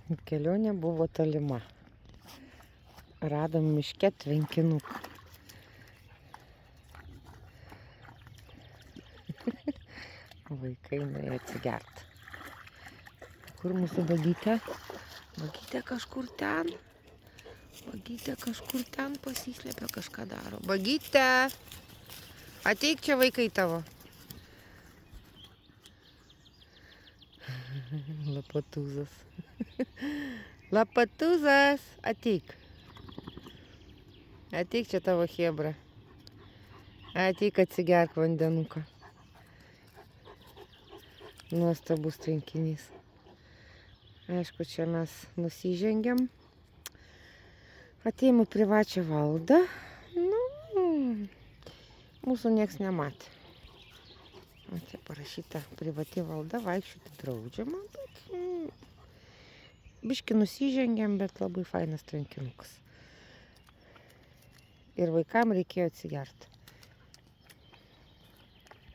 Kelionė buvo tolima. Radom miške tvenkinuką. Vaikai nuėjo atsigert. Kur mūsų Bagytė? Bagytė kažkur ten. Bagytė kažkur ten pasislėpė, kažką daro. Bagytė! Ateik čia, vaikai tavo. Lapatūzas. Lapatūzas, ateik. Ateik čia tavo chebra. Ateik atsigerk vandenuką. Nuostabus tvenkinys. Aišku, čia mes nusižengiam. Atėjom į privačią valdą. Mūsų nieks nematė. O čia parašyta privati valda, vaikščioti draudžiama, bet biški nusižengiam, bet labai fainas tvenkinukas. Ir vaikam reikėjo atsigerti.